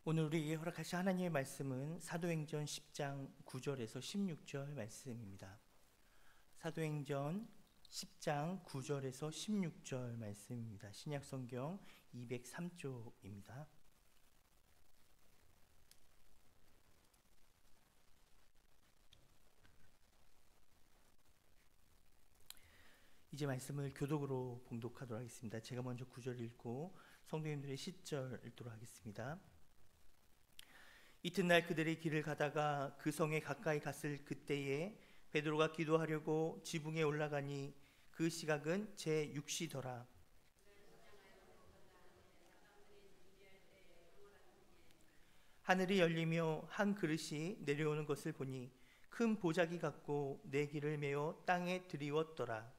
오늘 우리에게 허락하신 하나님의 말씀은 사도행전 10장 9절에서 16절 말씀입니다. 사도행전 10장 9절에서 16절 말씀입니다. 신약성경 203쪽입니다. 이제 말씀을 교독으로 봉독하도록 하겠습니다. 제가 먼저 9절 읽고 성도님들의 10절 읽도록 하겠습니다. 이튿날 그들이 길을 가다가 그 성에 가까이 갔을 그때에 베드로가 기도하려고 지붕에 올라가니 그 시각은 제6시더라. 하늘이 열리며 한 그릇이 내려오는 것을 보니 큰 보자기 같고 네 길을 메어 땅에 드리웠더라.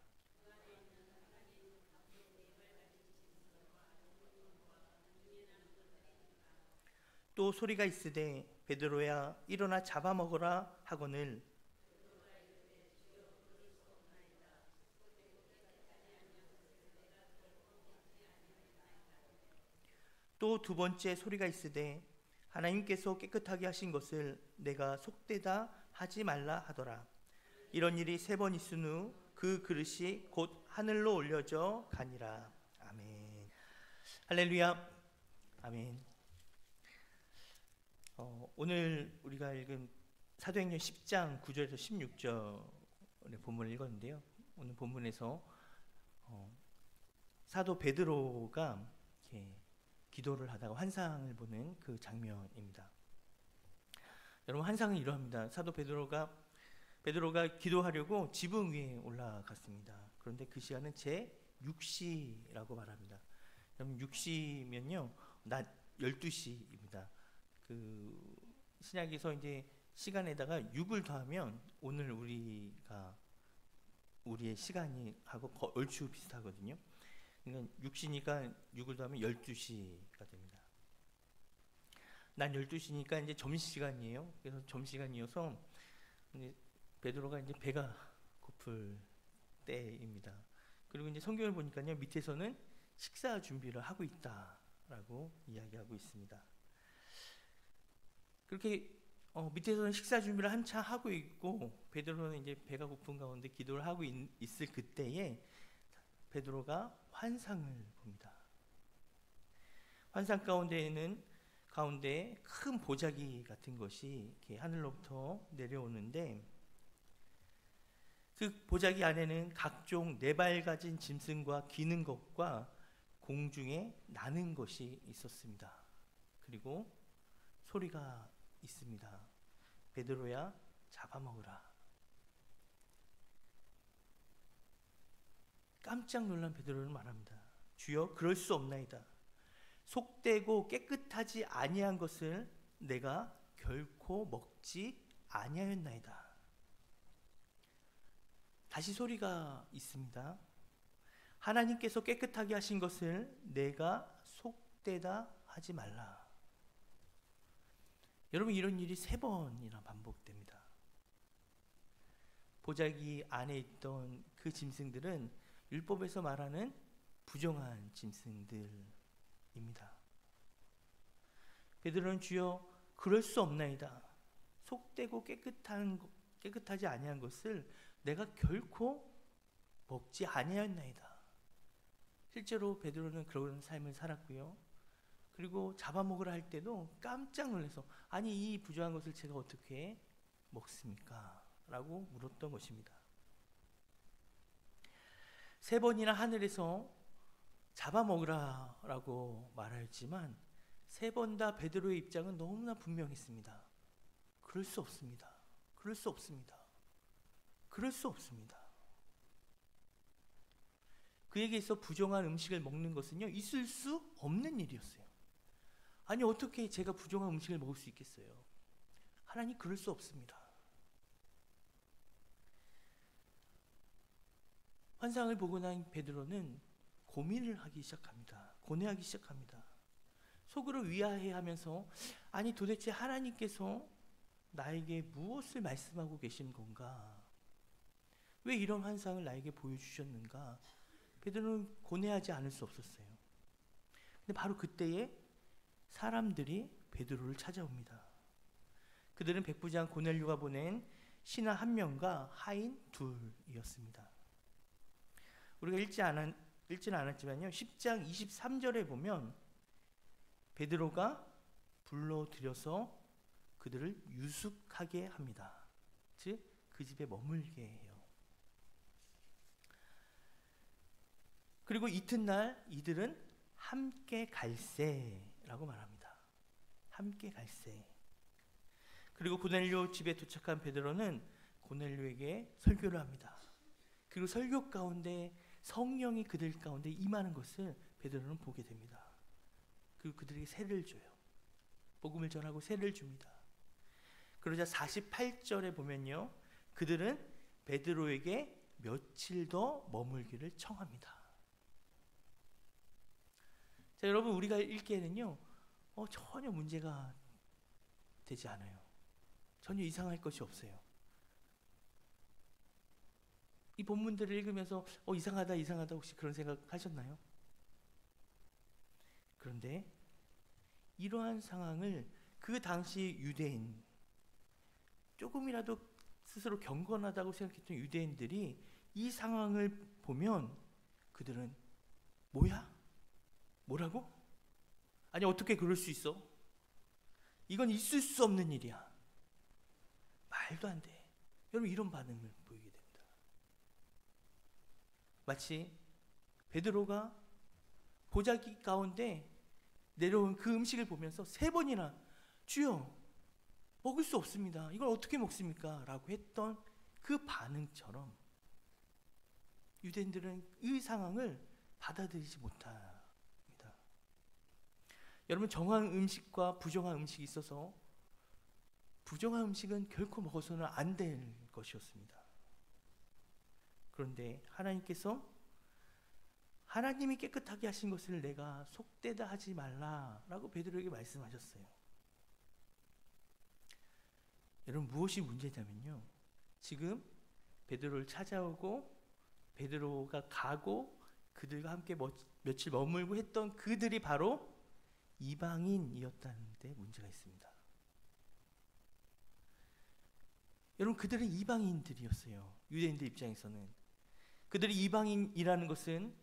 또 소리가 있으되 베드로야 일어나 잡아먹으라 하거늘 또 두 번째 소리가 있으되 하나님께서 깨끗하게 하신 것을 내가 속되다 하지 말라 하더라. 이런 일이 세 번 있은 후 그 그릇이 곧 하늘로 올려져 가니라. 아멘. 할렐루야. 아멘. 오늘 우리가 읽은 사도행전 10장 9절에서 16절의 본문을 읽었는데요. 오늘 본문에서 사도 베드로가 이렇게 기도를 하다가 환상을 보는 그 장면입니다. 여러분, 환상은 이러합니다. 사도 베드로가 기도하려고 지붕 위에 올라갔습니다. 그런데 그 시간은 제6시라고 말합니다. 여러분, 6시면요 낮 12시입니다. 그 신약에서 이제 시간에다가 6을 더하면 오늘 우리의 시간이 하고 얼추 비슷하거든요. 그러니까 6시니까 6을 더하면 12시가 됩니다. 난 12시니까 이제 점심시간이에요. 그래서 점심시간이어서 이제 베드로가 이제 배가 고플 때입니다. 그리고 이제 성경을 보니까요, 밑에서는 식사 준비를 하고 있다라고 이야기하고 있습니다. 그렇게 밑에서는 식사 준비를 한참 하고 있고 베드로는 이제 배가 고픈 가운데 기도를 하고 있을 그때에 베드로가 환상을 봅니다. 환상 가운데 큰 보자기 같은 것이 이렇게 하늘로부터 내려오는데 그 보자기 안에는 각종 네 발 가진 짐승과 기는 것과 공중에 나는 것이 있었습니다. 그리고 소리가 있습니다. 베드로야 잡아먹으라. 깜짝 놀란 베드로는 말합니다. 주여, 그럴 수 없나이다. 속되고 깨끗하지 아니한 것을 내가 결코 먹지 아니하였나이다. 다시 소리가 있습니다. 하나님께서 깨끗하게 하신 것을 내가 속되다 하지 말라. 여러분, 이런 일이 3번이나 반복됩니다. 보자기 안에 있던 그 짐승들은 율법에서 말하는 부정한 짐승들입니다. 베드로는 주여, 그럴 수 없나이다. 속되고 깨끗하지 아니한 것을 내가 결코 먹지 아니하였나이다. 실제로 베드로는 그런 삶을 살았고요. 그리고 잡아먹으라 할 때도 깜짝 놀라서 아니, 이 부정한 것을 제가 어떻게 먹습니까? 라고 물었던 것입니다. 3번이나 하늘에서 잡아먹으라 라고 말하였지만 3번 다 베드로의 입장은 너무나 분명했습니다. 그럴 수 없습니다. 그럴 수 없습니다. 그럴 수 없습니다. 그에게 있어 부정한 음식을 먹는 것은요, 있을 수 없는 일이었어요. 아니, 어떻게 제가 부정한 음식을 먹을 수 있겠어요? 하나님, 그럴 수 없습니다. 환상을 보고 난 베드로는 고민을 하기 시작합니다. 고뇌하기 시작합니다. 속으로 위아해하면서 아니, 도대체 하나님께서 나에게 무엇을 말씀하고 계신 건가? 왜 이런 환상을 나에게 보여주셨는가? 베드로는 고뇌하지 않을 수 없었어요. 근데 바로 그때에 사람들이 베드로를 찾아옵니다. 그들은 백부장 고넬료가 보낸 신하 한 명과 하인 둘이었습니다. 우리가 읽지는 않았지만요, 10장 23절에 보면 베드로가 불러들여서 그들을 유숙하게 합니다. 즉 그 집에 머물게 해요. 그리고 이튿날 이들은 함께 갈세라고 말합니다. 함께 갈세. 그리고 고넬료 집에 도착한 베드로는 고넬료에게 설교를 합니다. 그리고 설교 가운데 성령이 그들 가운데 임하는 것을 베드로는 보게 됩니다. 그리고 그들에게 세를 줘요. 복음을 전하고 세를 줍니다. 그러자 48절에 보면요, 그들은 베드로에게 며칠 더 머물기를 청합니다. 자, 여러분, 우리가 읽기에는요, 전혀 문제가 되지 않아요. 전혀 이상할 것이 없어요. 이 본문들을 읽으면서 이상하다 혹시 그런 생각 하셨나요? 그런데 이러한 상황을 그 당시 유대인, 조금이라도 스스로 경건하다고 생각했던 유대인들이 이 상황을 보면 그들은 뭐야? 뭐라고? 아니, 어떻게 그럴 수 있어? 이건 있을 수 없는 일이야. 말도 안 돼. 여러분, 이런 반응을 보이게 됩니다. 마치 베드로가 보자기 가운데 내려온 그 음식을 보면서 3번이나 주여, 먹을 수 없습니다. 이걸 어떻게 먹습니까? 라고 했던 그 반응처럼 유대인들은 이 상황을 받아들이지 못합니다. 여러분, 정한 음식과 부정한 음식이 있어서 부정한 음식은 결코 먹어서는 안 될 것이었습니다. 그런데 하나님께서 하나님이 깨끗하게 하신 것을 내가 속되다 하지 말라라고 베드로에게 말씀하셨어요. 여러분, 무엇이 문제냐면요, 지금 베드로를 찾아오고 베드로가 가고 그들과 함께 며칠 머물고 했던 그들이 바로 이방인이었다는 데 문제가 있습니다. 여러분, 그들은 이방인들이었어요. 유대인들 입장에서는 그들이 이방인이라는 것은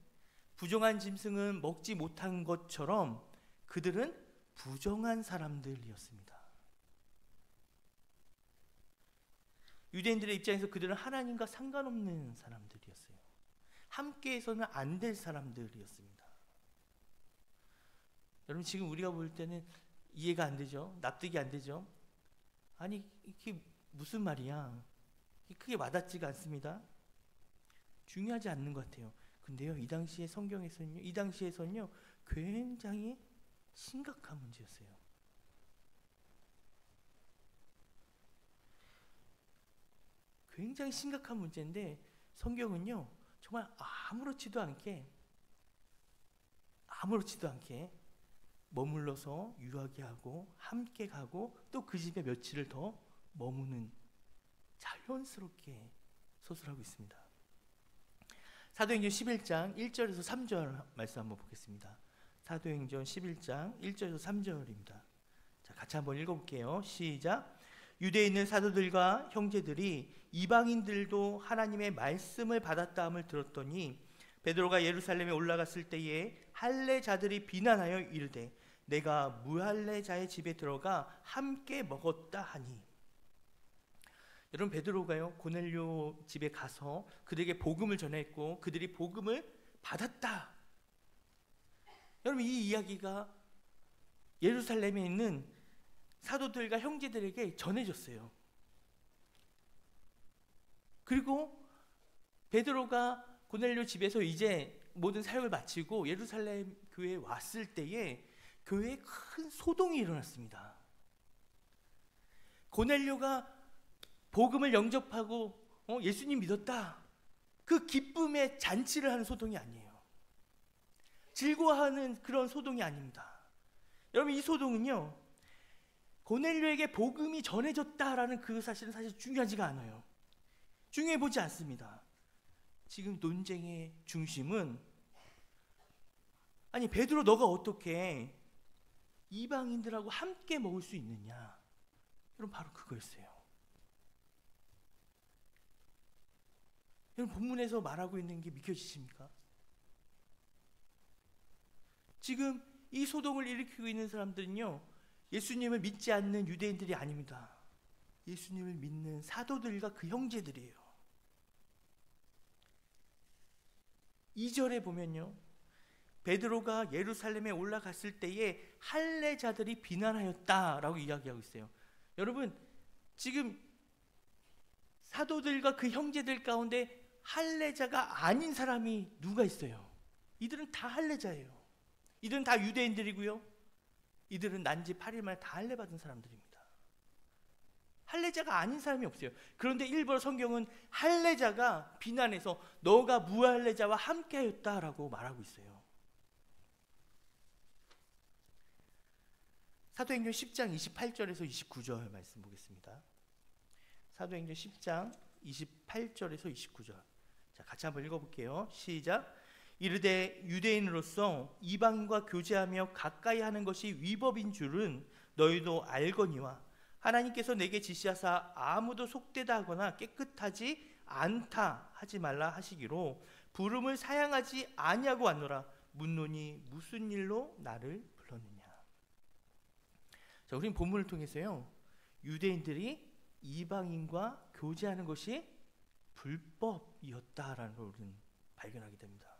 부정한 짐승은 먹지 못한 것처럼 그들은 부정한 사람들이었습니다. 유대인들의 입장에서 그들은 하나님과 상관없는 사람들이었어요. 함께해서는 안 될 사람들이었습니다. 여러분, 지금 우리가 볼 때는 이해가 안 되죠? 납득이 안 되죠? 아니, 이게 무슨 말이야? 크게 와닿지가 않습니다. 중요하지 않는 것 같아요. 근데요, 이 당시의 성경에서는요, 이 당시에서는요, 굉장히 심각한 문제였어요. 굉장히 심각한 문제인데 성경은요, 정말 아무렇지도 않게 머물러서 유하게 하고 함께 가고 또 그 집에 며칠을 더 머무는, 자연스럽게 서술하고 있습니다. 사도행전 11장 1절에서 3절 말씀 한번 보겠습니다. 사도행전 11장 1절에서 3절입니다. 자, 같이 한번 읽어볼게요. 시작. 유대에 있는 사도들과 형제들이 이방인들도 하나님의 말씀을 받았다함을 들었더니 베드로가 예루살렘에 올라갔을 때에 할례자들이 비난하여 이르되 내가 무할례자의 집에 들어가 함께 먹었다 하니. 여러분, 베드로가요, 고넬료 집에 가서 그들에게 복음을 전했고 그들이 복음을 받았다. 여러분, 이 이야기가 예루살렘에 있는 사도들과 형제들에게 전해졌어요. 그리고 베드로가 고넬료 집에서 이제 모든 사역을 마치고 예루살렘 교회에 왔을 때에 교회에 큰 소동이 일어났습니다. 고넬료가 복음을 영접하고 예수님 믿었다, 그 기쁨의 잔치를 하는 소동이 아니에요. 즐거워하는 그런 소동이 아닙니다. 여러분, 이 소동은요, 고넬료에게 복음이 전해졌다라는 그 사실은 사실 중요하지가 않아요. 중요해 보지 않습니다. 지금 논쟁의 중심은, 아니 베드로, 너가 어떻게 이방인들하고 함께 먹을 수 있느냐? 여러분, 바로 그거였어요. 여러분, 본문에서 말하고 있는 게 믿겨지십니까? 지금 이 소동을 일으키고 있는 사람들은요, 예수님을 믿지 않는 유대인들이 아닙니다. 예수님을 믿는 사도들과 그 형제들이에요. 2절에 보면요, 베드로가 예루살렘에 올라갔을 때에 할례자들이 비난하였다라고 이야기하고 있어요. 여러분, 지금 사도들과 그 형제들 가운데 할례자가 아닌 사람이 누가 있어요? 이들은 다 할례자예요. 이들은 다 유대인들이고요, 이들은 난지 8일 만에 다 할례 받은 사람들입니다. 할례자가 아닌 사람이 없어요. 그런데 일부러 성경은 할례자가 비난해서 너가 무할례자와 함께하였다라고 말하고 있어요. 사도행전 10장 28절에서 29절 말씀 보겠습니다. 사도행전 10장 28절에서 29절. 자, 같이 한번 읽어볼게요. 시작. 이르되 유대인으로서 이방인과 교제하며 가까이 하는 것이 위법인 줄은 너희도 알거니와 하나님께서 내게 지시하사 아무도 속되다 하거나 깨끗하지 않다 하지 말라 하시기로 부름을 사양하지 아니하고 왔노라. 묻노니 무슨 일로 나를 불렀느냐. 자, 우리는 본문을 통해서요, 유대인들이 이방인과 교제하는 것이 불법이었다라는 걸 우리는 발견하게 됩니다.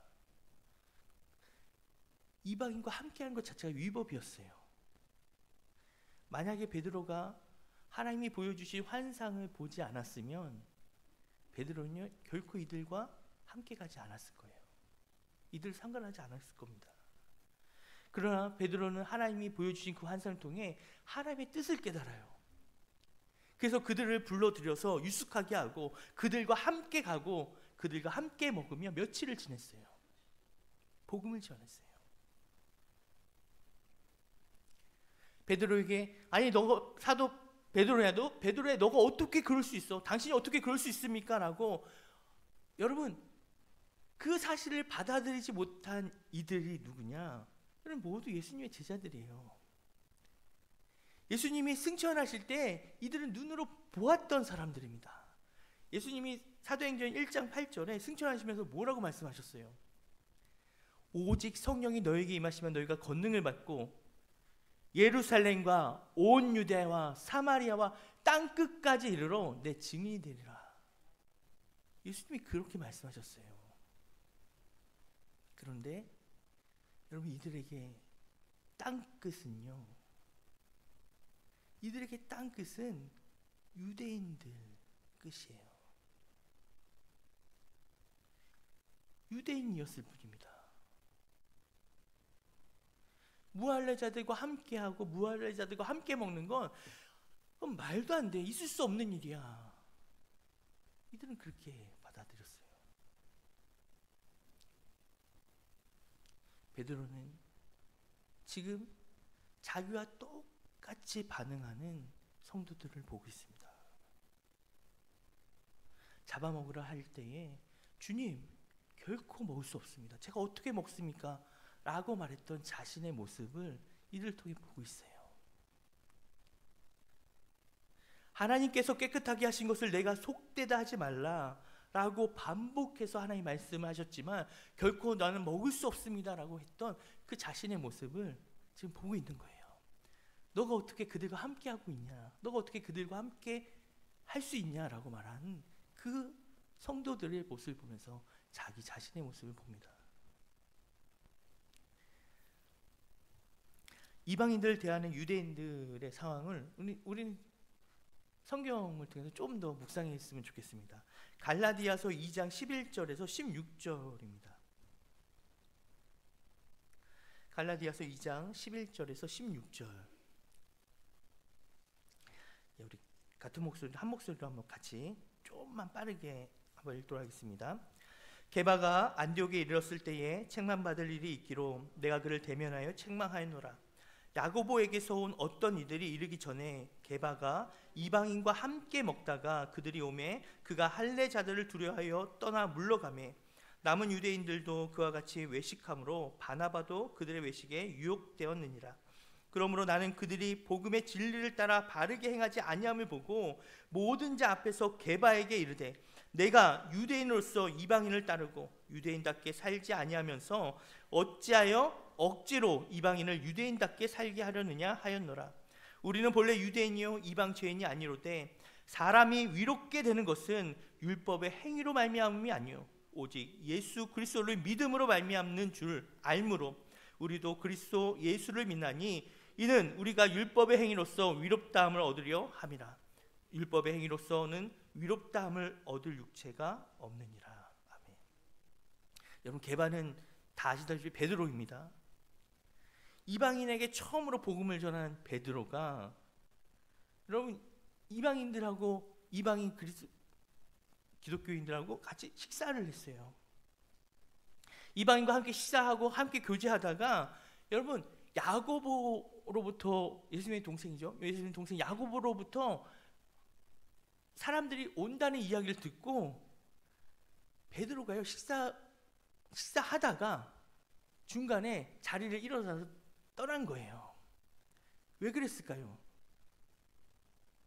이방인과 함께하는 것 자체가 위법이었어요. 만약에 베드로가 하나님이 보여주신 환상을 보지 않았으면 베드로는요, 결코 이들과 함께 가지 않았을 거예요. 이들 상관하지 않았을 겁니다. 그러나 베드로는 하나님이 보여주신 그 환상을 통해 하나님의 뜻을 깨달아요. 그래서 그들을 불러들여서 유숙하게 하고 그들과 함께 가고 그들과 함께 먹으며 며칠을 지냈어요. 복음을 전했어요. 베드로에게, 아니 너 사도 베드로야, 너가 어떻게 그럴 수 있어? 당신이 어떻게 그럴 수 있습니까? 라고. 여러분, 그 사실을 받아들이지 못한 이들이 누구냐? 여러분, 모두 예수님의 제자들이에요. 예수님이 승천하실 때 이들은 눈으로 보았던 사람들입니다. 예수님이 사도행전 1장 8절에 승천하시면서 뭐라고 말씀하셨어요? 오직 성령이 너에게 임하시면 너희가 권능을 받고 예루살렘과 온 유대와 사마리아와 땅 끝까지 이르러 내 증인이 되리라. 예수님이 그렇게 말씀하셨어요. 그런데 여러분, 이들에게 땅 끝은요, 이들에게 땅 끝은 유대인들 끝이에요. 유대인이었을 뿐입니다. 무할례자들과 함께하고 무할례자들과 함께 먹는 건 그건 말도 안 돼. 있을 수 없는 일이야. 이들은 그렇게 받아들였어요. 베드로는 지금 자기와 똑같이 반응하는 성도들을 보고 있습니다. 잡아먹으라 할 때에 주님, 결코 먹을 수 없습니다. 제가 어떻게 먹습니까? 라고 말했던 자신의 모습을 이를 통해 보고 있어요. 하나님께서 깨끗하게 하신 것을 내가 속되다 하지 말라 라고 반복해서 하나님 말씀하셨지만 결코 나는 먹을 수 없습니다 라고 했던 그 자신의 모습을 지금 보고 있는 거예요. 너가 어떻게 그들과 함께 하고 있냐? 너가 어떻게 그들과 함께 할 수 있냐? 라고 말한 그 성도들의 모습을 보면서 자기 자신의 모습을 봅니다. 이방인들을 대하는 유대인들의 상황을 우리는 성경을 통해서 좀 더 묵상했으면 좋겠습니다. 갈라디아서 2장 11절에서 16절입니다. 갈라디아서 2장 11절에서 16절. 우리 같은 목소리로 한 목소리로 한번 같이 조금만 빠르게 한번 읽도록 하겠습니다. 게바가 안디옥에 이르렀을 때에 책망받을 일이 있기로 내가 그를 대면하여 책망하였노라. 야고보에게서 온 어떤 이들이 이르기 전에 게바가 이방인과 함께 먹다가 그들이 오매 그가 할례자들을 두려워하여 떠나 물러가매 남은 유대인들도 그와 같이 외식함으로 바나바도 그들의 외식에 유혹되었느니라. 그러므로 나는 그들이 복음의 진리를 따라 바르게 행하지 아니함을 보고 모든 자 앞에서 게바에게 이르되 내가 유대인으로서 이방인을 따르고 유대인답게 살지 아니하면서 어찌하여 억지로 이방인을 유대인답게 살게 하려느냐 하였노라. 우리는 본래 유대인이요 이방 죄인이 아니로되 사람이 위롭게 되는 것은 율법의 행위로 말미암음이 아니요 오직 예수 그리스도를 믿음으로 말미암는 줄 알므로 우리도 그리스도 예수를 믿나니 이는 우리가 율법의 행위로서 위롭다함을 얻으려 함이라. 율법의 행위로서는 위롭다함을 얻을 육체가 없느니라. 아멘. 여러분, 게바는 다 아시다시피 베드로입니다. 이방인에게 처음으로 복음을 전한 베드로가 여러분 이방인들하고 이방인 기독교인들하고 같이 식사를 했어요. 이방인과 함께 식사하고 함께 교제하다가 여러분 야고보로부터, 예수님의 동생이죠, 예수님의 동생 야고보로부터 사람들이 온다는 이야기를 듣고 베드로가요 식사하다가 중간에 자리를 일어나서 떠난 거예요. 왜 그랬을까요?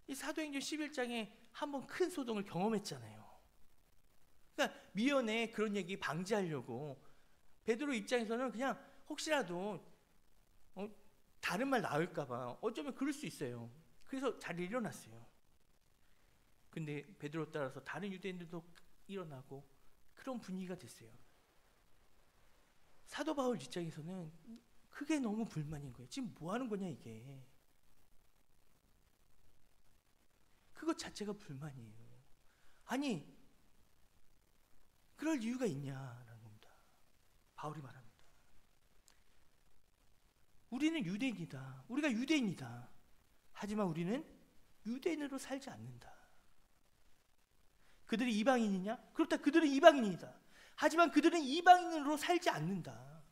이 사도행전 11장에 한번 큰 소동을 경험했잖아요. 그러니까 미연에 그런 얘기 방지하려고 베드로 입장에서는 그냥 혹시라도 다른 말 나올까봐 어쩌면 그럴 수 있어요. 그래서 자리를 일어났어요. 근데 베드로 따라서 다른 유대인들도 일어나고 그런 분위기가 됐어요. 사도 바울 입장에서는 그게 너무 불만인 거예요. 지금 뭐 하는 거냐 이게. 그것 자체가 불만이에요. 아니 그럴 이유가 있냐라는 겁니다. 바울이 말합니다. 우리는 유대인이다. 우리가 유대인이다. 하지만 우리는 유대인으로 살지 않는다. 그들이 이방인이냐? 그렇다, 그들은 이방인이다. 하지만 그들은 이방인으로 살지 않는다.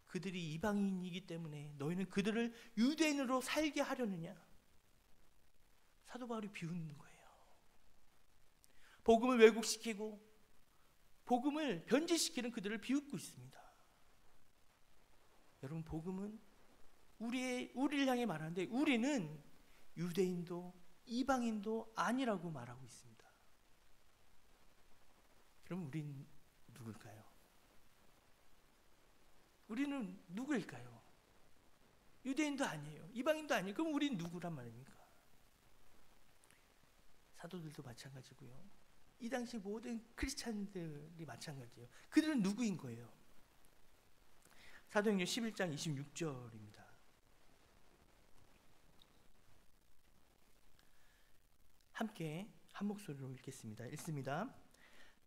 그들이 이방인이기 때문에 너희는 그들을 유대인으로 살게 하려느냐? 사도 바울이 비웃는 거예요. 복음을 왜곡시키고 복음을 변질시키는 그들을 비웃고 있습니다. 여러분, 복음은 우리를 향해 말하는데 우리는 유대인도 이방인도 아니라고 말하고 있습니다. 그럼 우린 누굴까요? 우리는 누구일까요? 유대인도 아니에요. 이방인도 아니에요. 그럼 우린 누구란 말입니까? 사도들도 마찬가지고요. 이 당시 모든 크리스찬들이 마찬가지예요. 그들은 누구인 거예요? 사도행전 11장 26절입니다. 함께 한 목소리로 읽겠습니다. 읽습니다.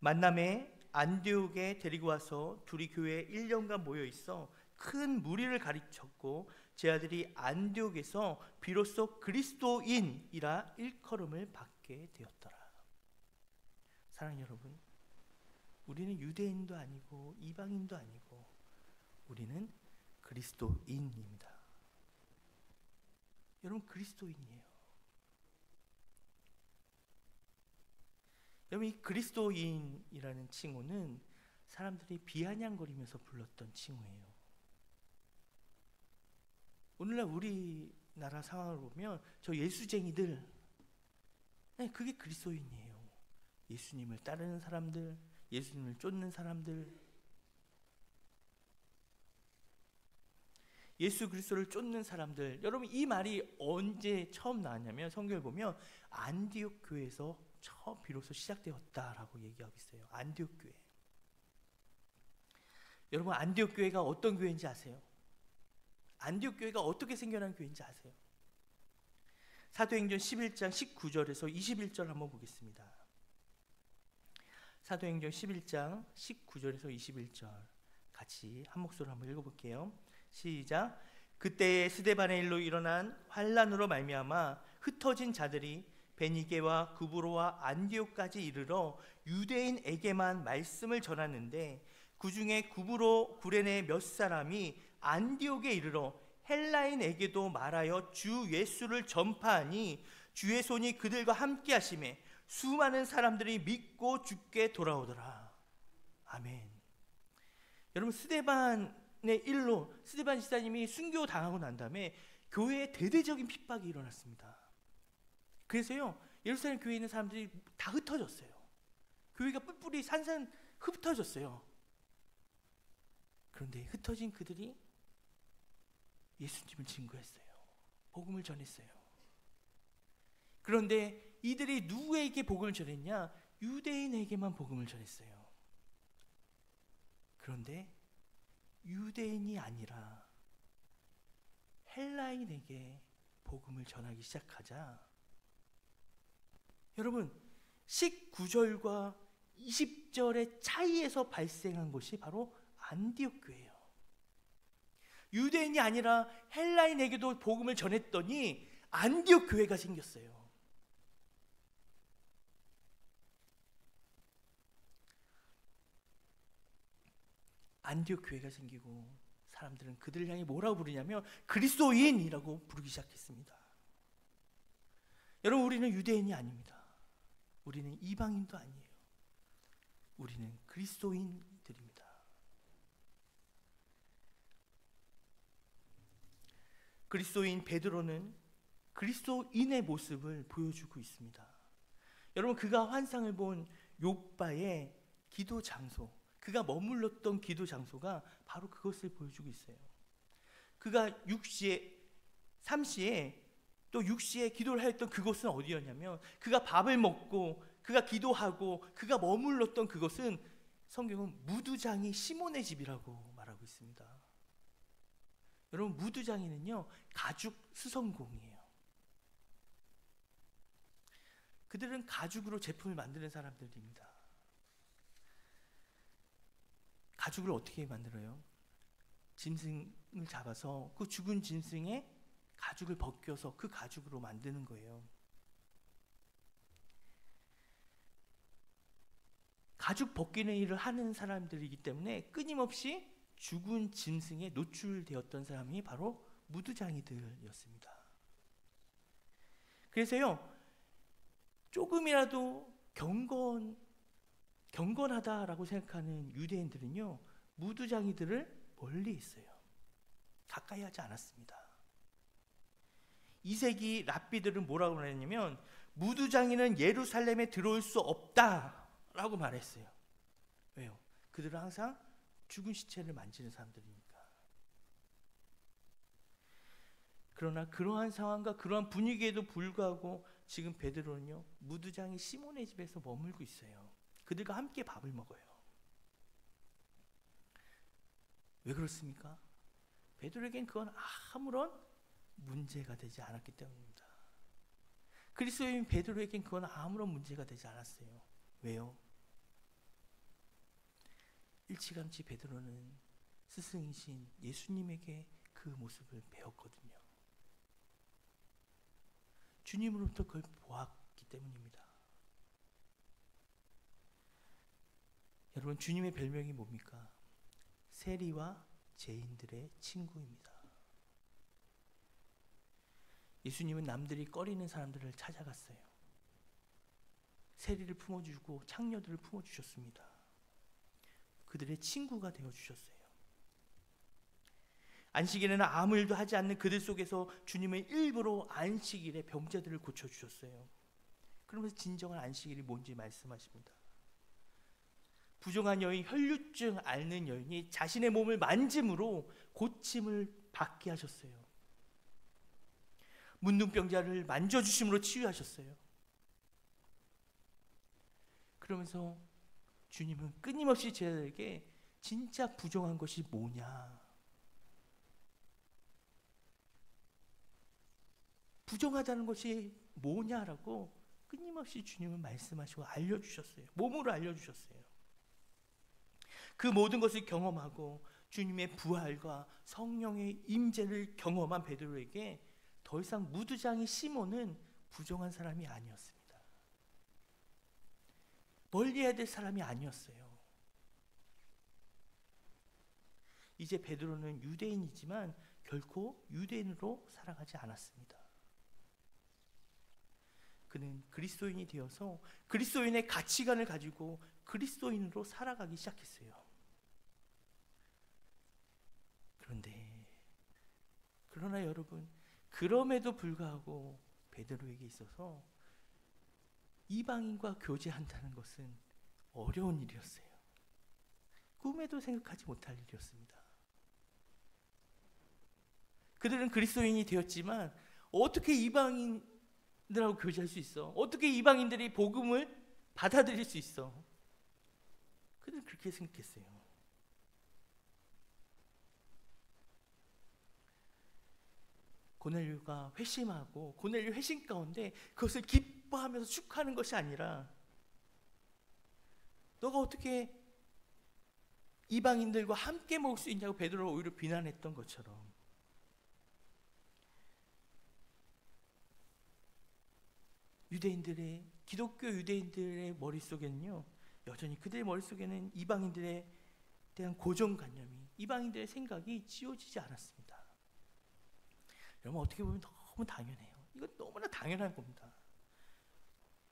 만남에 안디옥에 데리고 와서 둘이 교회에 1년간 모여 있어 큰 무리를 가르쳤고 제 아들이 안디옥에서 비로소 그리스도인이라 일컬음을 받게 되었더라. 사랑하는 여러분, 우리는 유대인도 아니고 이방인도 아니고 우리는 그리스도인입니다. 여러분, 그리스도인이에요. 여러분, 이 그리스도인이라는 칭호는 사람들이 비아냥거리면서 불렀던 칭호예요. 오늘날 우리나라 상황을 보면 저 예수쟁이들, 그게 그리스도인이에요. 예수님을 따르는 사람들, 예수님을 쫓는 사람들, 예수 그리스도를 쫓는 사람들. 여러분, 이 말이 언제 처음 나왔냐면 성경을 보면 안디옥 교회에서 처음 비로소 시작되었다라고 얘기하고 있어요. 안디옥 교회. 여러분, 안디옥 교회가 어떤 교회인지 아세요? 안디옥 교회가 어떻게 생겨난 교회인지 아세요? 사도행전 11장 19절에서 21절 한번 보겠습니다. 사도행전 11장 19절에서 21절 같이 한 목소리로 한번 읽어볼게요. 시작. 그때에 스데반의 일로 일어난 환란으로 말미암아 흩어진 자들이 베니게와 구브로와 안디옥까지 이르러 유대인에게만 말씀을 전하는데 그 중에 구브로 구레네 몇 사람이 안디옥에 이르러 헬라인에게도 말하여 주 예수를 전파하니 주의 손이 그들과 함께 하심에 수많은 사람들이 믿고 주께 돌아오더라. 아멘. 여러분, 스데반은 일로 스데반 지사님이 순교 당하고 난 다음에 교회에 대대적인 핍박이 일어났습니다. 그래서요, 예루살렘 교회에 있는 사람들이 다 흩어졌어요. 교회가 뿔뿔이 산산 흩어졌어요. 그런데 흩어진 그들이 예수님을 증거했어요. 복음을 전했어요. 그런데 이들이 누구에게 복음을 전했냐? 유대인에게만 복음을 전했어요. 그런데 유대인이 아니라 헬라인에게 복음을 전하기 시작하자, 여러분 19절과 20절의 차이에서 발생한 것이 바로 안디옥 교회예요. 유대인이 아니라 헬라인에게도 복음을 전했더니 안디옥 교회가 생겼어요. 안디옥 교회가 생기고 사람들은 그들을 향해 뭐라고 부르냐면 그리스도인이라고 부르기 시작했습니다. 여러분, 우리는 유대인이 아닙니다. 우리는 이방인도 아니에요. 우리는 그리스도인들입니다. 그리스도인 베드로는 그리스도인의 모습을 보여주고 있습니다. 여러분, 그가 환상을 본 욥바의 기도 장소, 그가 머물렀던 기도 장소가 바로 그것을 보여주고 있어요. 그가 6시에 3시에 또 6시에 기도를 하였던 그곳은 어디였냐면, 그가 밥을 먹고 그가 기도하고 그가 머물렀던 그것은 성경은 무두장이 시몬의 집이라고 말하고 있습니다. 여러분, 무두장이는요 가죽 수성공이에요. 그들은 가죽으로 제품을 만드는 사람들입니다. 가죽을 어떻게 만들어요? 짐승을 잡아서 그 죽은 짐승의 가죽을 벗겨서 그 가죽으로 만드는 거예요. 가죽 벗기는 일을 하는 사람들이기 때문에 끊임없이 죽은 짐승에 노출되었던 사람이 바로 무두장이들이었습니다. 그래서요, 조금이라도 경건하다라고 생각하는 유대인들은요, 무두장이들을 멀리 했어요. 가까이 하지 않았습니다. 2세기 랍비들은 뭐라고 말했냐면, 무두장이는 예루살렘에 들어올 수 없다라고 말했어요. 왜요? 그들은 항상 죽은 시체를 만지는 사람들이니까. 그러나 그러한 상황과 그러한 분위기에도 불구하고 지금 베드로는요, 무두장이 시몬의 집에서 머물고 있어요. 그들과 함께 밥을 먹어요. 왜 그렇습니까? 베드로에겐 그건 아무런 문제가 되지 않았기 때문입니다. 그리스도인 베드로에겐 그건 아무런 문제가 되지 않았어요. 왜요? 일찌감치 베드로는 스승이신 예수님에게 그 모습을 배웠거든요. 주님으로부터 그걸 보았기 때문입니다. 여러분, 주님의 별명이 뭡니까? 세리와 죄인들의 친구입니다. 예수님은 남들이 꺼리는 사람들을 찾아갔어요. 세리를 품어주고 창녀들을 품어주셨습니다. 그들의 친구가 되어주셨어요. 안식일에는 아무 일도 하지 않는 그들 속에서 주님은 일부러 안식일에 병자들을 고쳐주셨어요. 그러면서 진정한 안식일이 뭔지 말씀하십니다. 부정한 여인, 혈류증 앓는 여인이 자신의 몸을 만짐으로 고침을 받게 하셨어요. 문둥병자를 만져주심으로 치유하셨어요. 그러면서 주님은 끊임없이 제자들에게 진짜 부정한 것이 뭐냐, 부정하다는 것이 뭐냐라고 끊임없이 주님은 말씀하시고 알려주셨어요. 몸으로 알려주셨어요. 그 모든 것을 경험하고 주님의 부활과 성령의 임재를 경험한 베드로에게 더 이상 무두장이 시몬은 부정한 사람이 아니었습니다. 멀리해야 될 사람이 아니었어요. 이제 베드로는 유대인이지만 결코 유대인으로 살아가지 않았습니다. 그는 그리스도인이 되어서 그리스도인의 가치관을 가지고 그리스도인으로 살아가기 시작했어요. 그러나 여러분, 그럼에도 불구하고 베드로에게 있어서 이방인과 교제한다는 것은 어려운 일이었어요. 꿈에도 생각하지 못할 일이었습니다. 그들은 그리스도인이 되었지만 어떻게 이방인들하고 교제할 수 있어? 어떻게 이방인들이 복음을 받아들일 수 있어? 그들은 그렇게 생각했어요. 고넬료가 회심하고 고넬료 회심 가운데 그것을 기뻐하면서 축하하는 것이 아니라, 너가 어떻게 이방인들과 함께 먹을 수 있냐고 베드로를 오히려 비난했던 것처럼, 기독교 유대인들의 머릿속에는요, 여전히 그들의 머릿속에는 이방인들에 대한 고정관념이, 이방인들의 생각이 지워지지 않았습니다. 여러분, 어떻게 보면 너무 당연해요. 이건 너무나 당연한 겁니다.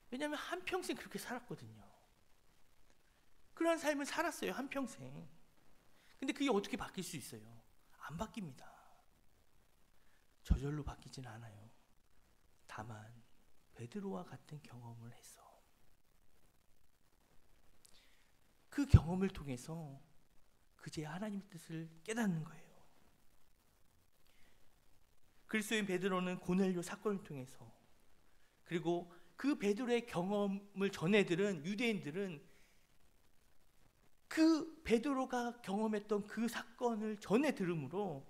왜냐하면 한평생 그렇게 살았거든요. 그런 삶을 살았어요, 한평생. 근데 그게 어떻게 바뀔 수 있어요? 안 바뀝니다. 저절로 바뀌진 않아요. 다만 베드로와 같은 경험을 해서, 그 경험을 통해서 그제 하나님의 뜻을 깨닫는 거예요. 그리스도인 베드로는 고넬료 사건을 통해서, 그리고 그 베드로의 경험을 전해 들은 유대인들은 그 베드로가 경험했던 그 사건을 전해 들음으로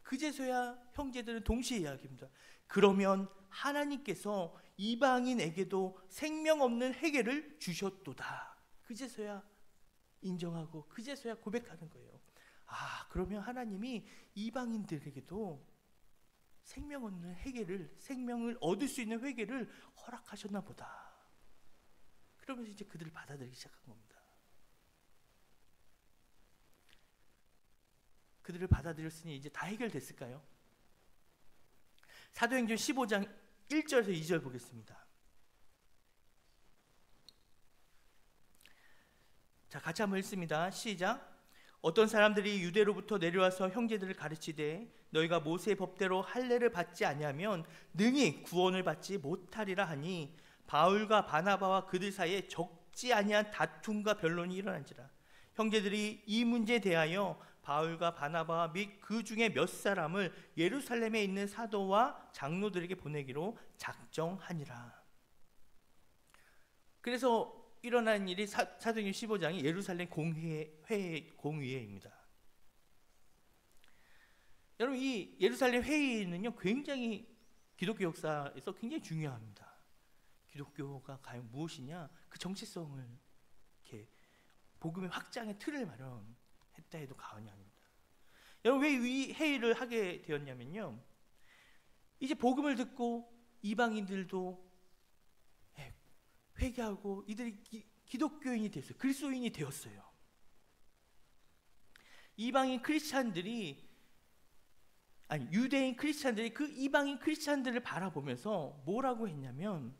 그제서야 형제들은 동시에 이야기합니다. 그러면 하나님께서 이방인에게도 생명 없는 회개를 주셨도다. 그제서야 인정하고 그제서야 고백하는 거예요. 아, 그러면 하나님이 이방인들에게도 생명 없는 회개를, 생명을 얻을 수 있는 회개를 허락하셨나 보다. 그러면서 이제 그들을 받아들이기 시작한 겁니다. 그들을 받아들였으니 이제 다 해결됐을까요? 사도행전 15장 1절에서 2절 보겠습니다. 자, 같이 한번 읽습니다. 시작. 어떤 사람들이 유대로부터 내려와서 형제들을 가르치되 너희가 모세의 법대로 할례를 받지 아니하면 능히 구원을 받지 못하리라 하니, 바울과 바나바와 그들 사이에 적지 아니한 다툼과 변론이 일어난지라. 형제들이 이 문제에 대하여 바울과 바나바 및 그 중에 몇 사람을 예루살렘에 있는 사도와 장로들에게 보내기로 작정하니라. 그래서 일어난 일이 사도행전 15장이 예루살렘 공회입니다. 여러분, 이 예루살렘 회의는요, 굉장히 기독교 역사에서 굉장히 중요합니다. 기독교가 과연 무엇이냐, 그 정체성을 이렇게 복음의 확장의 틀을 마련했다 해도 과언이 아닙니다. 여러분, 왜 이 회의를 하게 되었냐면요, 이제 복음을 듣고 이방인들도 회개하고 이들이 기독교인이 됐어요. 그리스도인이 되었어요. 유대인 크리스찬들이 그 이방인 크리스찬들을 바라보면서 뭐라고 했냐면,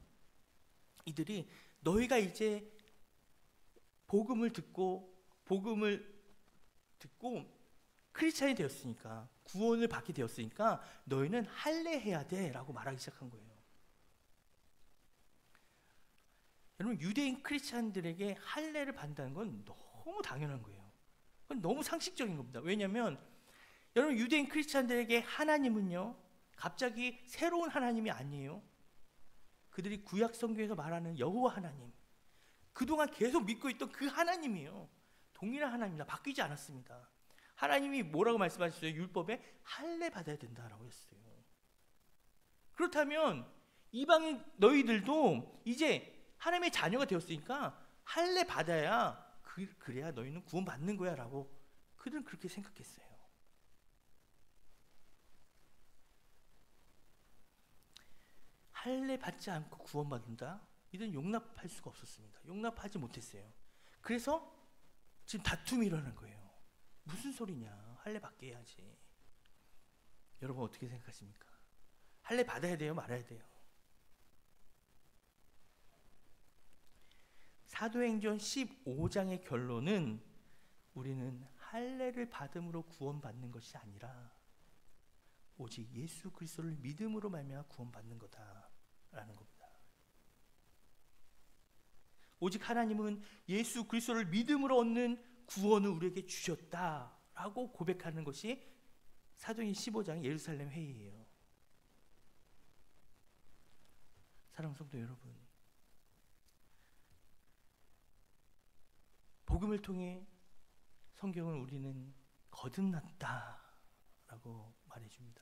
이들이 너희가 이제 복음을 듣고 크리스찬이 되었으니까, 구원을 받게 되었으니까 너희는 할례해야 돼라고 말하기 시작한 거예요. 여러분, 유대인 크리스찬들에게 할례를 받는다는 건 너무 당연한 거예요. 그건 너무 상식적인 겁니다. 왜냐하면 여러분, 유대인 크리스찬들에게 하나님은요, 갑자기 새로운 하나님이 아니에요. 그들이 구약 성경에서 말하는 여호와 하나님, 그동안 계속 믿고 있던 그 하나님이에요. 동일한 하나님입니다. 바뀌지 않았습니다. 하나님이 뭐라고 말씀하셨어요? 율법에 할례 받아야 된다라고 했어요. 그렇다면 이방인 너희들도 이제 하나님의 자녀가 되었으니까 할례 받아야 그래야 너희는 구원 받는 거야 라고 그들은 그렇게 생각했어요. 할례 받지 않고 구원 받는다? 이들은 용납할 수가 없었습니다. 용납하지 못했어요. 그래서 지금 다툼이 일어난 거예요. 무슨 소리냐, 할례 받게 해야지. 여러분, 어떻게 생각하십니까? 할례 받아야 돼요, 말아야 돼요? 사도행전 15장의 결론은 우리는 할례를 받음으로 구원받는 것이 아니라 오직 예수 그리스도를 믿음으로 말미암아 구원받는 거다라는 겁니다. 오직 하나님은 예수 그리스도를 믿음으로 얻는 구원을 우리에게 주셨다라고 고백하는 것이 사도행전 15장 예루살렘 회의예요. 사랑하는 성도 여러분, 복음을 통해 성경은 우리는 거듭났다라고 말해줍니다.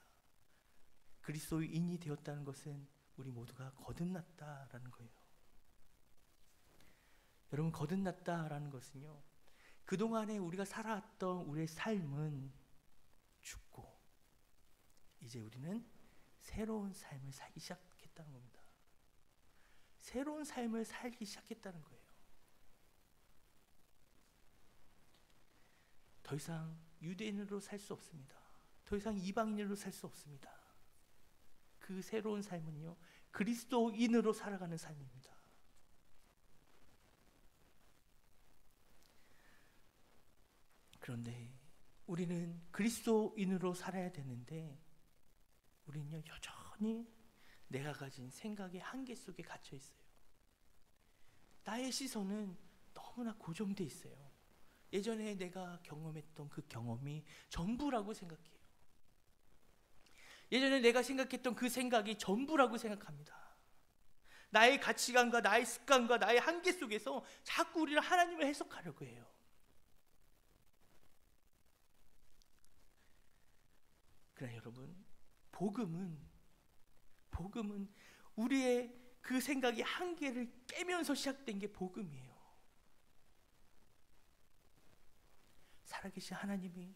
그리스도인이 되었다는 것은 우리 모두가 거듭났다라는 거예요. 여러분, 거듭났다라는 것은요, 그동안에 우리가 살아왔던 우리의 삶은 죽고 이제 우리는 새로운 삶을 살기 시작했다는 겁니다. 새로운 삶을 살기 시작했다는 거예요. 더 이상 유대인으로 살 수 없습니다. 더 이상 이방인으로 살 수 없습니다. 그 새로운 삶은요, 그리스도인으로 살아가는 삶입니다. 그런데 우리는 그리스도인으로 살아야 되는데 우리는요, 여전히 내가 가진 생각의 한계 속에 갇혀 있어요. 나의 시선은 너무나 고정돼 있어요. 예전에 내가 경험했던 그 경험이 전부라고 생각해요. 예전에 내가 생각했던 그 생각이 전부라고 생각합니다. 나의 가치관과 나의 습관과 나의 한계 속에서 자꾸 우리는 하나님을 해석하려고 해요. 그러나 여러분, 복음은 우리의 그 생각의 한계를 깨면서 시작된 게 복음이에요. 살아계신 하나님이,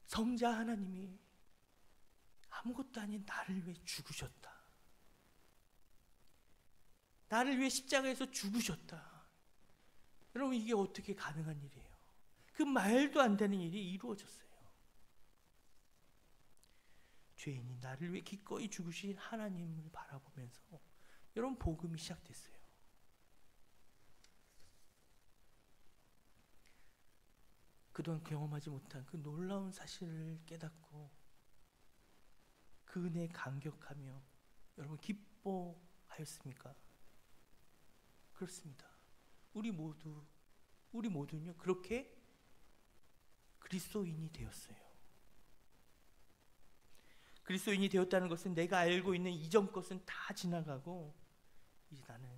성자 하나님이 아무것도 아닌 나를 위해 죽으셨다. 나를 위해 십자가에서 죽으셨다. 여러분, 이게 어떻게 가능한 일이에요? 그 말도 안 되는 일이 이루어졌어요. 죄인이 나를 위해 기꺼이 죽으신 하나님을 바라보면서 여러분, 복음이 시작됐어요. 그동안 경험하지 못한 그 놀라운 사실을 깨닫고 그 은혜에 감격하며 여러분 기뻐하였습니까? 그렇습니다. 우리 모두는요, 그렇게 그리스도인이 되었어요. 그리스도인이 되었다는 것은 내가 알고 있는 이전 것은 다 지나가고 이제 나는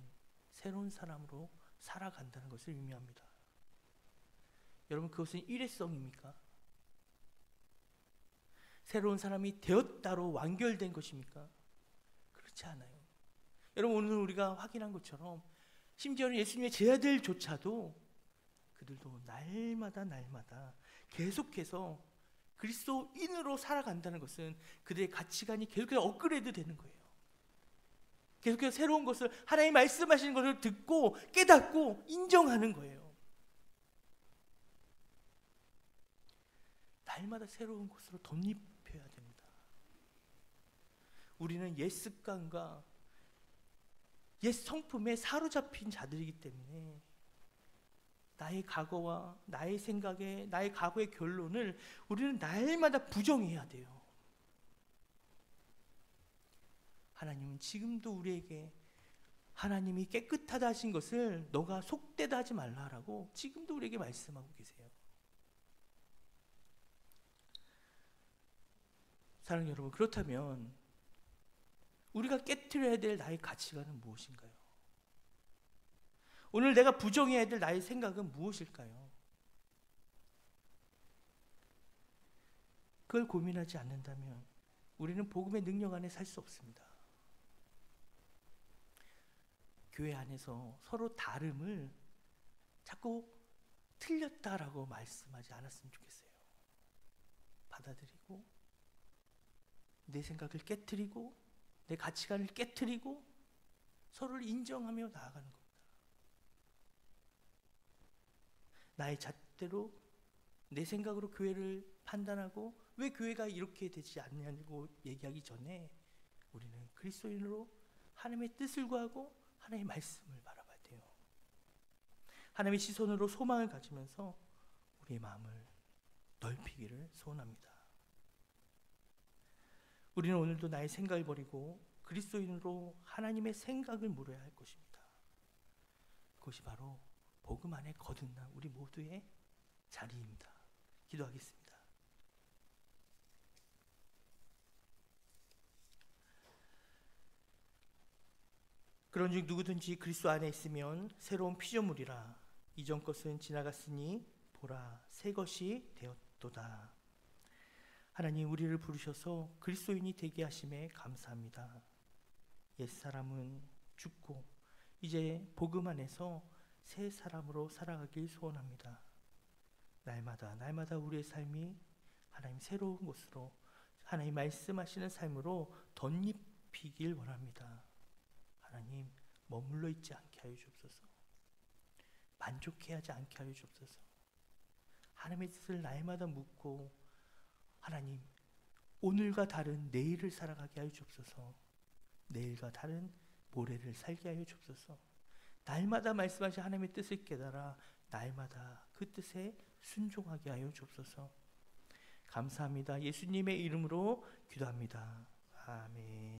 새로운 사람으로 살아간다는 것을 의미합니다. 여러분, 그것은 일회성입니까? 새로운 사람이 되었다로 완결된 것입니까? 그렇지 않아요. 여러분, 오늘 우리가 확인한 것처럼 심지어는 예수님의 제자들조차도 그들도 날마다 계속해서 그리스도인으로 살아간다는 것은 그들의 가치관이 계속해서 업그레이드 되는 거예요. 계속해서 새로운 것을, 하나님 말씀하시는 것을 듣고 깨닫고 인정하는 거예요. 날마다 새로운 것으로 덧입혀야 됩니다. 우리는 옛 습관과 옛 성품에 사로잡힌 자들이기 때문에 나의 과거와 나의 생각에 나의 과거의 결론을 우리는 날마다 부정해야 돼요. 하나님은 지금도 우리에게 하나님이 깨끗하다 하신 것을 너가 속되다 하지 말라라고 지금도 우리에게 말씀하고 계세요. 사랑하는 여러분, 그렇다면 우리가 깨트려야 될 나의 가치관은 무엇인가요? 오늘 내가 부정해야 될 나의 생각은 무엇일까요? 그걸 고민하지 않는다면 우리는 복음의 능력 안에 살 수 없습니다. 교회 안에서 서로 다름을 자꾸 틀렸다라고 말씀하지 않았으면 좋겠어요. 받아들이고 내 생각을 깨트리고 내 가치관을 깨트리고 서로를 인정하며 나아가는 겁니다. 나의 잣대로 내 생각으로 교회를 판단하고 왜 교회가 이렇게 되지 않냐고 얘기하기 전에 우리는 그리스도인으로 하나님의 뜻을 구하고 하나님의 말씀을 바라봐야 돼요. 하나님의 시선으로 소망을 가지면서 우리의 마음을 넓히기를 소원합니다. 우리는 오늘도 나의 생각을 버리고 그리스도인으로 하나님의 생각을 물어야 할 것입니다. 그것이 바로 복음 안에 거듭난 우리 모두의 자리입니다. 기도하겠습니다. 그런즉 누구든지 그리스도 안에 있으면 새로운 피조물이라. 이전 것은 지나갔으니 보라 새 것이 되었도다. 하나님, 우리를 부르셔서 그리스도인이 되게 하심에 감사합니다. 옛사람은 죽고 이제 복음 안에서 새 사람으로 살아가길 소원합니다. 날마다 우리의 삶이 하나님 새로운 것으로, 하나님 말씀하시는 삶으로 덧입히길 원합니다. 하나님, 머물러 있지 않게 하여 주옵소서. 만족해하지 않게 하여 주옵소서. 하나님의 뜻을 날마다 묻고 하나님, 오늘과 다른 내일을 살아가게 하여 주옵소서. 내일과 다른 모레를 살게 하여 주옵소서. 날마다 말씀하신 하나님의 뜻을 깨달아 날마다 그 뜻에 순종하게 하여 주옵소서. 감사합니다. 예수님의 이름으로 기도합니다. 아멘.